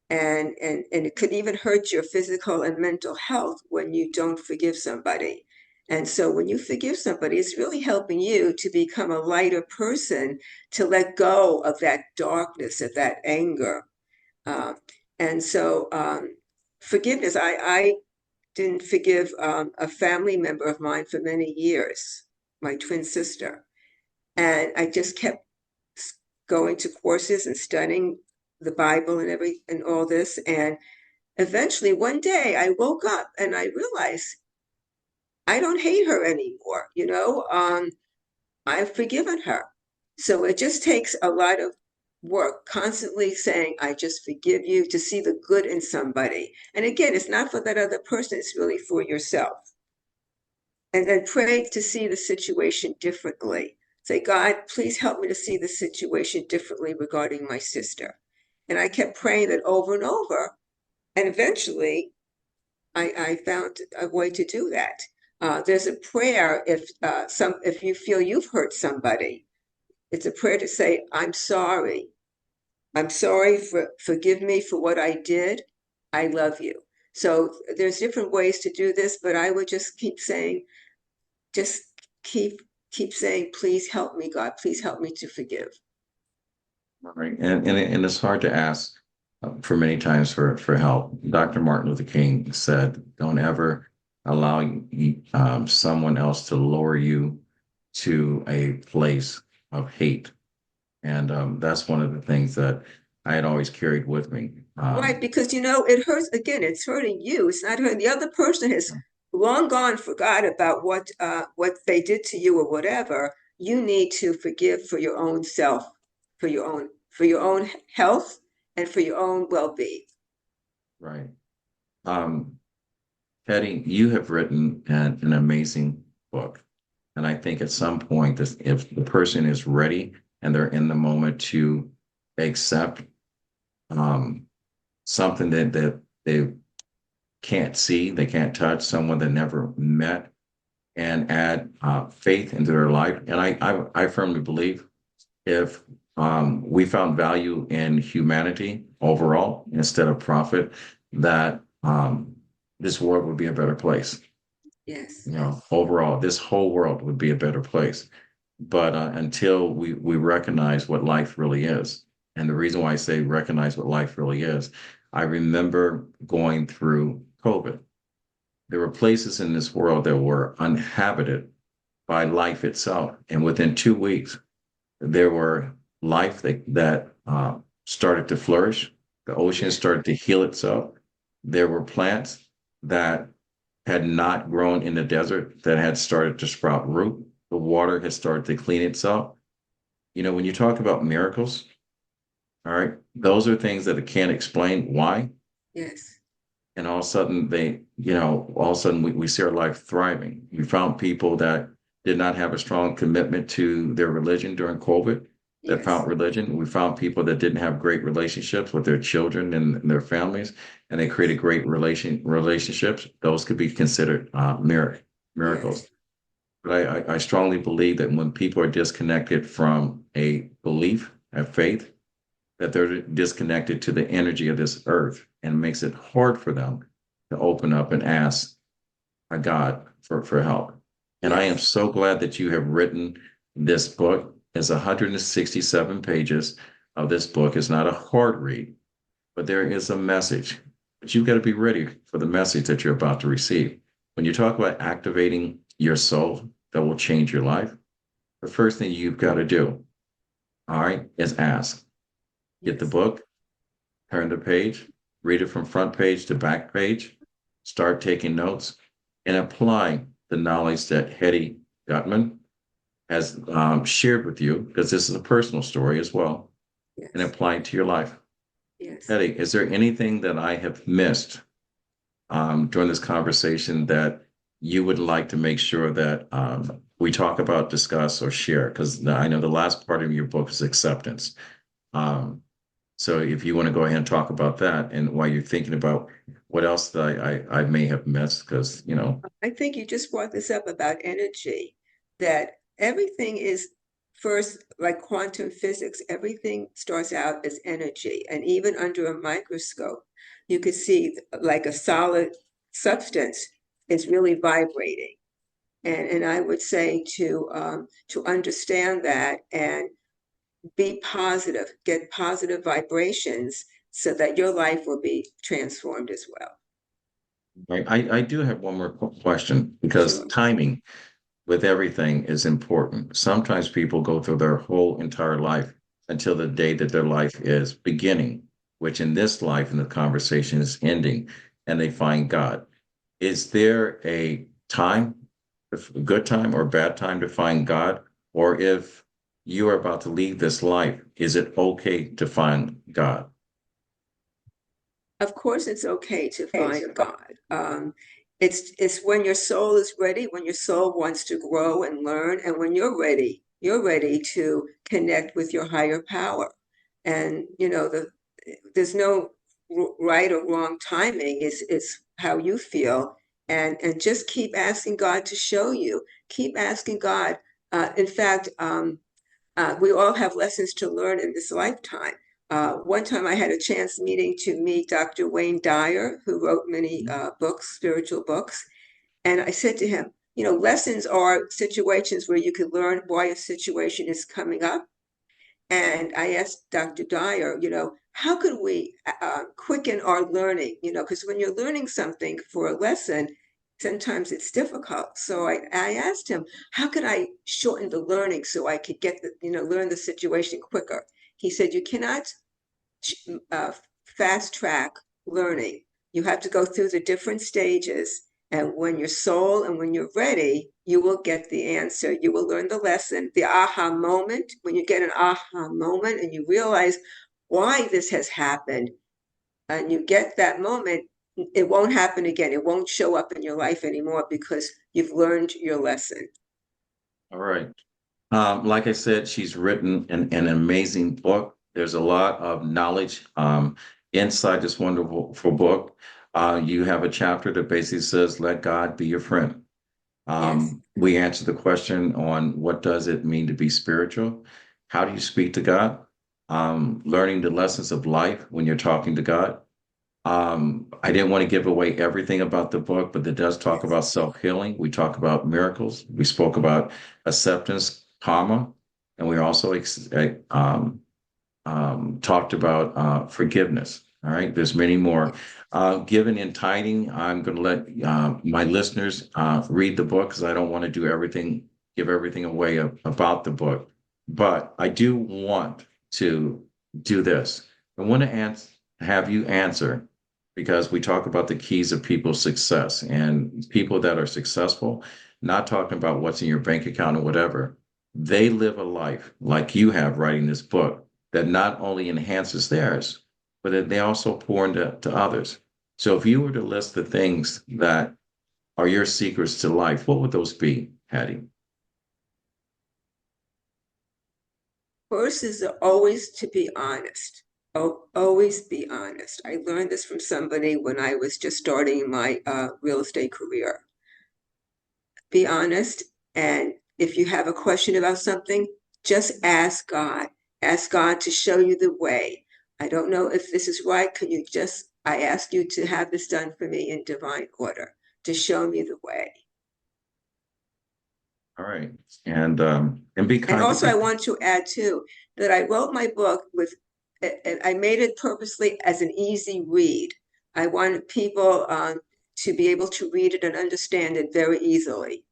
and it could even hurt your physical and mental health when you don't forgive somebody. And so when you forgive somebody, it's really helping you to become a lighter person, to let go of that darkness, of that anger. Uh, and so forgiveness, I didn't forgive a family member of mine for many years, my twin sister. And I just kept going to courses and studying the Bible and all this. And eventually one day I woke up and I realized I don't hate her anymore. I've forgiven her. So it just takes a lot of work, constantly saying, I just forgive you, to see the good in somebody. And again, it's not for that other person, it's really for yourself. And then pray to see the situation differently. Say, God, please help me to see the situation differently regarding my sister. And I kept praying that over and over. And eventually, I found a way to do that. There's a prayer if you feel you've hurt somebody. It's a prayer to say, I'm sorry. I'm sorry for forgive me for what I did. I love you. So there's different ways to do this, but I would just keep saying, just keep keep saying, please help me, God, please help me to forgive. Right. And it's hard to ask for many times for help. Dr. Martin Luther King said, don't ever allow someone else to lower you to a place of hate. And that's one of the things that I had always carried with me. Right, because it hurts again, it's hurting you. It's not hurting the other person has long gone, forgot about what they did to you or whatever. You need to forgive for your own self, for your own health and for your own well-being. Right. Um, Hettie, you have written an amazing book. And I think at some point, this, if the person is ready and they're in the moment to accept um, something that they can't see, they can't touch, someone they never met, and add faith into their life. And I firmly believe if we found value in humanity overall instead of profit, that this world would be a better place. Yes, You know, overall, this whole world would be a better place. But until we recognize what life really is, and the reason why I say recognize what life really is, I remember going through COVID. There were places in this world that were uninhabited by life itself, and within 2 weeks, there were life that started to flourish. The ocean yes, started to heal itself. There were plants that had not grown in the desert that had started to sprout root. The water had started to clean itself. You know, when you talk about miracles, all right, those are things that it can't explain why. yes, And all of a sudden all of a sudden we see our life thriving. We found people that did not have a strong commitment to their religion during COVID that found yes, religion. We found people that didn't have great relationships with their children and their families, and they created great relationships. Those could be considered miracles. yes, But I strongly believe that when people are disconnected from a belief, a faith, that they're disconnected to the energy of this earth and makes it hard for them to open up and ask a God for help. And I am yes, so glad that you have written this book. It's 167 pages of this book. It's not a hard read, but there is a message. But you've got to be ready for the message that you're about to receive. When you talk about activating your soul that will change your life, the first thing you've got to do, all right, is ask. Get the yes, book, turn the page, read it from front page to back page, start taking notes, and apply the knowledge that Hettie Grutman has shared with you, because this is a personal story as well, and yes. apply it to your life. Yes. Hettie, is there anything that I have missed during this conversation that you would like to make sure that we talk about, discuss, or share? Because I know the last part of your book is acceptance. Um, so if you want to go ahead and talk about that, and while you're thinking about what else that I may have missed, because I think you just brought this up about energy, that everything is first like quantum physics, everything starts out as energy. And even under a microscope, you could see like a solid substance is really vibrating. And I would say to understand that and be positive, get positive vibrations so that your life will be transformed as well. I do have one more question because Sure. timing with everything is important. Sometimes people go through their whole entire life until the day that their life is beginning, which in this life in the conversation is ending, and they find God. Is there a time, a good time or bad time to find God? Or if you are about to leave this life, is it okay to find God? Of course, it's okay to find God. It's when your soul is ready, when your soul wants to grow and learn, and when you're ready to connect with your higher power. And there's no right or wrong timing. It's how you feel, and just keep asking God to show you. Keep asking God. In fact, we all have lessons to learn in this lifetime. One time I had a chance meeting to meet Dr. Wayne Dyer, who wrote many books, spiritual books. And I said to him, lessons are situations where you can learn why a situation is coming up. And I asked Dr. Dyer, how could we quicken our learning? Because when you're learning something for a lesson, sometimes it's difficult. So I asked him, how could I shorten the learning so I could learn the situation quicker? He said, you cannot uh, fast track learning. You have to go through the different stages. And when your soul and when you're ready, you will get the answer. You will learn the lesson, the aha moment. When you get an aha moment and you realize why this has happened, and you get that moment, it won't happen again. It won't show up in your life anymore because you've learned your lesson. All right. Like I said, she's written an amazing book. There's a lot of knowledge inside this wonderful book. You have a chapter that basically says, "Let God be your friend." Yes. We answer the question on what does it mean to be spiritual? How do you speak to God? Learning the lessons of life when you're talking to God. I didn't want to give away everything about the book, but it does talk Yes. about self-healing. We talk about miracles. We spoke about acceptance, karma, and we also talked about forgiveness. All right, there's many more. Yes. Given in tithing, I'm going to let my listeners read the book because I don't want to give everything away about the book. But I do want to do this. I want to have you answer because we talk about the keys of people's success and people that are successful, not talking about what's in your bank account or whatever. They live a life like you have writing this book that not only enhances theirs, but that they also pour into to others. So if you were to list the things that are your secrets to life, what would those be, Hattie? First is always to be honest. Oh, always be honest. I learned this from somebody when I was just starting my real estate career. Be honest. And if you have a question about something, just ask God. Ask God to show you the way. I don't know if this is right. I ask you to have this done for me in divine order, to show me the way. All right. And be And kind to also, I people. want to add too that I wrote my book and I made it purposely as an easy read. I wanted people to be able to read it and understand it very easily.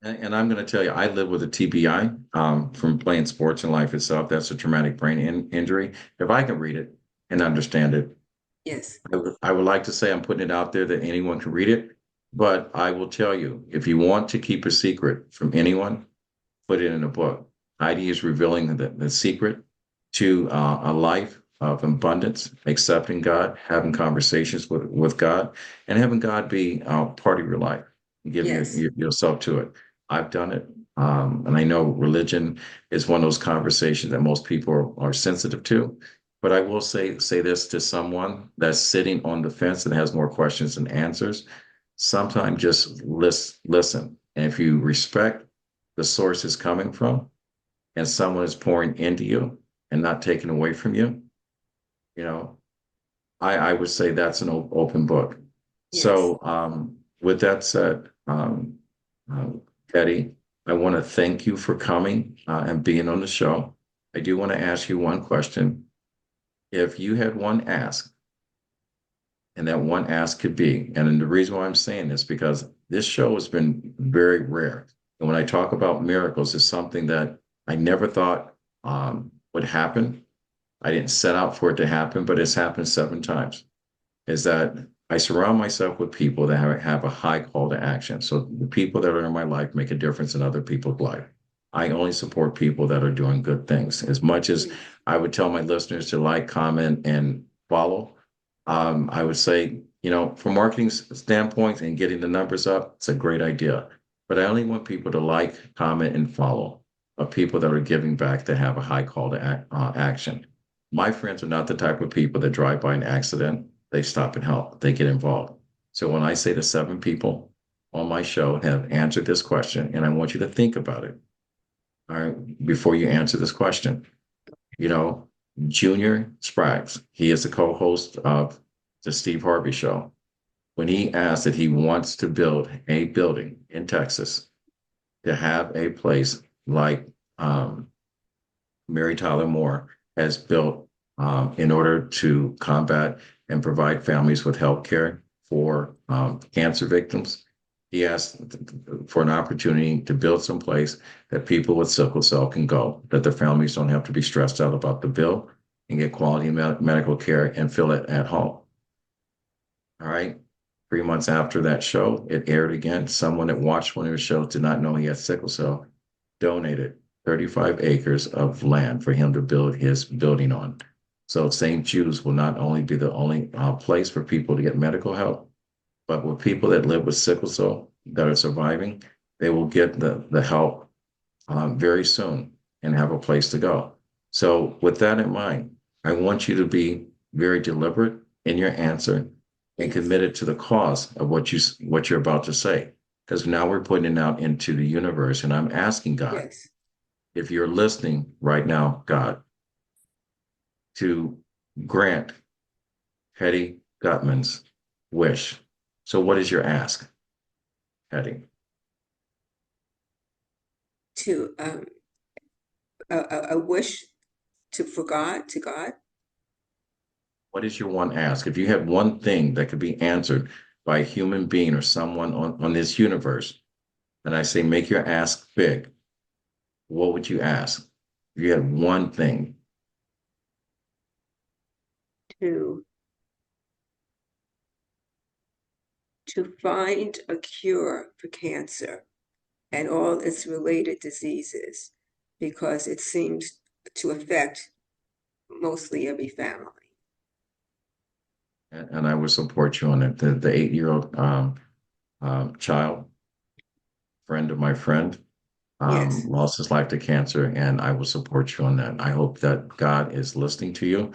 And I'm going to tell you, I live with a TBI from playing sports in life itself. That's a traumatic brain injury. If I can read it and understand it, Yes. I would like to say I'm putting it out there that anyone can read it. But I will tell you, if you want to keep a secret from anyone, put it in a book. Heidi is revealing the secret to a life of abundance, accepting God, having conversations with God, and having God be part of your life. Give Yes. yourself to it. I've done it. And I know religion is one of those conversations that most people are sensitive to. But I will say this to someone that's sitting on the fence and has more questions than answers. Sometimes just listen. And if you respect the source is coming from, and someone is pouring into you and not taking away from you, you know, I would say that's an open book. Yes. So, with that said, Hettie, I want to thank you for coming and being on the show. I do want to ask you one question. If you had one ask, and that one ask could be, and the reason why I'm saying this because this show has been very rare. And when I talk about miracles, it's something that I never thought would happen. I didn't set out for it to happen, but it's happened 7 times. Is that I surround myself with people that have a high call to action. So the people that are in my life make a difference in other people's life. I only support people that are doing good things. As much as I would tell my listeners to like, comment, and follow, I would say, from marketing standpoint and getting the numbers up, it's a great idea. But I only want people to like, comment, and follow of people that are giving back that have a high call to action. My friends are not the type of people that drive by an accident, they stop and help, they get involved. So when I say the 7 people on my show have answered this question, and I want you to think about it, all right, before you answer this question, you know, Junior Sprags, he is the co-host of the Steve Harvey Show. When he asked that he wants to build a building in Texas to have a place like Mary Tyler Moore has built in order to combat and provide families with health care for cancer victims. He asked for an opportunity to build some place that people with sickle cell can go, that their families don't have to be stressed out about the bill and get quality medical care and feel it at home. All right. 3 months after that show, it aired again. Someone that watched one of his shows did not know he had sickle cell, donated 35 acres of land for him to build his building on. So St. Jude's will not only be the only place for people to get medical help, but with people that live with sickle cell that are surviving, they will get the help very soon and have a place to go. So with that in mind, I want you to be very deliberate in your answer and committed to the cause of what you're about to say. Because now we're putting it out into the universe, and I'm asking God, Yes. if you're listening right now, God, to grant Hettie Grutman's wish. So what is your ask, Hettie? To a wish for God, to God. What is your one ask? If you had one thing that could be answered by a human being or someone on this universe, and I say make your ask big, what would you ask? If you had one thing. To find a cure for cancer and all its related diseases, because it seems to affect mostly every family. And I would support you on it. The 8-year-old child, friend of my friend, Yes. lost his life to cancer, and I will support you on that. I hope that God is listening to you.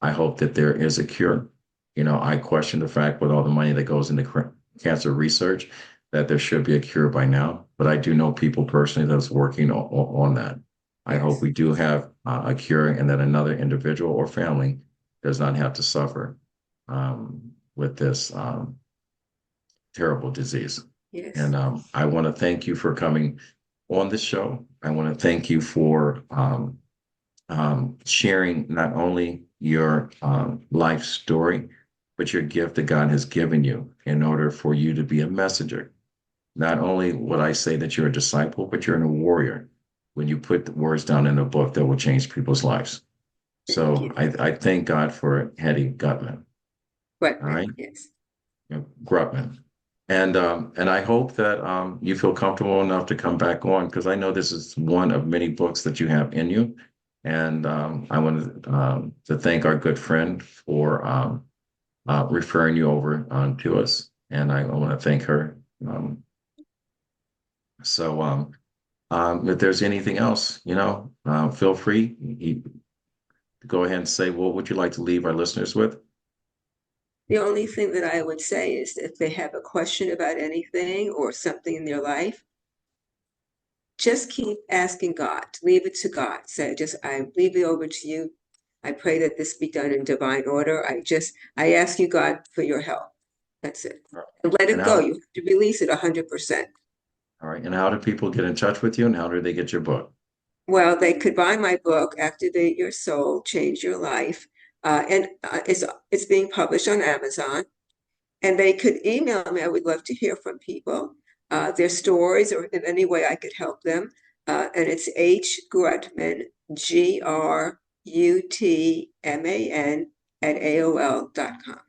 I hope that there is a cure. I question the fact with all the money that goes into cancer research that there should be a cure by now, but I do know people personally that's working on that. I hope Yes. we do have a cure and that another individual or family does not have to suffer with this terrible disease. Yes. And I want to thank you for coming on the show. I want to thank you for sharing not only your life story, but your gift that God has given you in order for you to be a messenger. Not only would I say that you're a disciple, but you're a warrior when you put the words down in a book that will change people's lives. Thank So you. I thank God for Hettie Grutman. All Grutman, right, yes. Grutman. And I hope that you feel comfortable enough to come back on because I know this is one of many books that you have in you. And I want to thank our good friend for referring you over to us. And I want to thank her. So if there's anything else, feel free. Go ahead and say, what would you like to leave our listeners with? The only thing that I would say is if they have a question about anything or something in their life, just keep asking God. Leave it to God. Say, I leave it over to you. I pray that this be done in divine order. I ask you, God, for your help. That's it. And let And it go. how, You have to release it 100%. all right. And how do people get in touch with you, and how do they get your book? Well, they could buy my book, Activate Your Soul, Change Your Life. It's being published on Amazon. And they could email me. I would love to hear from people, their stories, or in any way I could help them. And it's H. Grutman, Grutman at AOL.com.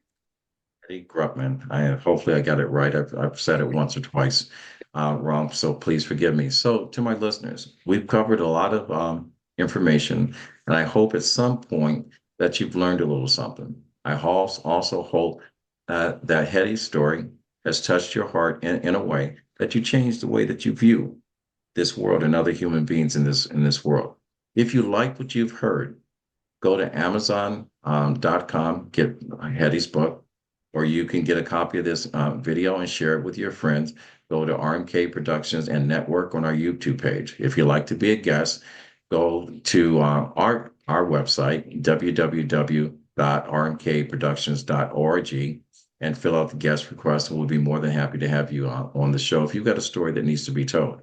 Hettie Grutman. Hopefully I got it right. I've said it once or twice wrong, so please forgive me. So to my listeners, we've covered a lot of information, and I hope at some point that you've learned a little something. I also hope that Hettie's story has touched your heart in a way that you change the way that you view this world and other human beings in this world. If you like what you've heard, go to Amazon.com, get Hettie's book, or you can get a copy of this video and share it with your friends. Go to RMK Productions and network on our YouTube page. If you'd like to be a guest, go to our website, www.rmkproductions.org, and fill out the guest request, and we'll be more than happy to have you on the show if you've got a story that needs to be told.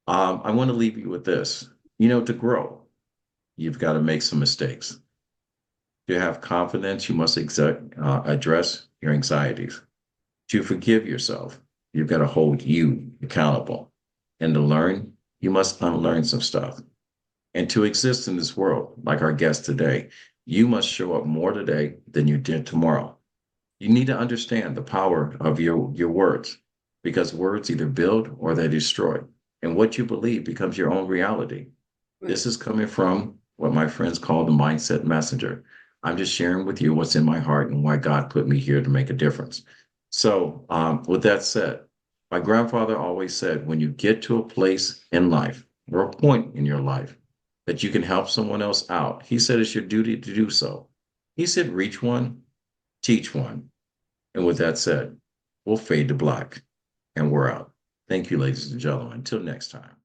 I want to leave you with this. To grow, you've got to make some mistakes. To have confidence, you must address your anxieties. To forgive yourself, you've got to hold you accountable. And to learn, you must unlearn some stuff. And to exist in this world, like our guest today, you must show up more today than you did tomorrow. You need to understand the power of your words, because words either build or they destroy. And what you believe becomes your own reality. Right. This is coming from what my friends call the mindset messenger. I'm just sharing with you what's in my heart and why God put me here to make a difference. So with that said, my grandfather always said, when you get to a place in life or a point in your life that you can help someone else out, he said it's your duty to do so. He said, reach one, teach one. And with that said, we'll fade to black and we're out. Thank you, ladies and gentlemen. Until next time.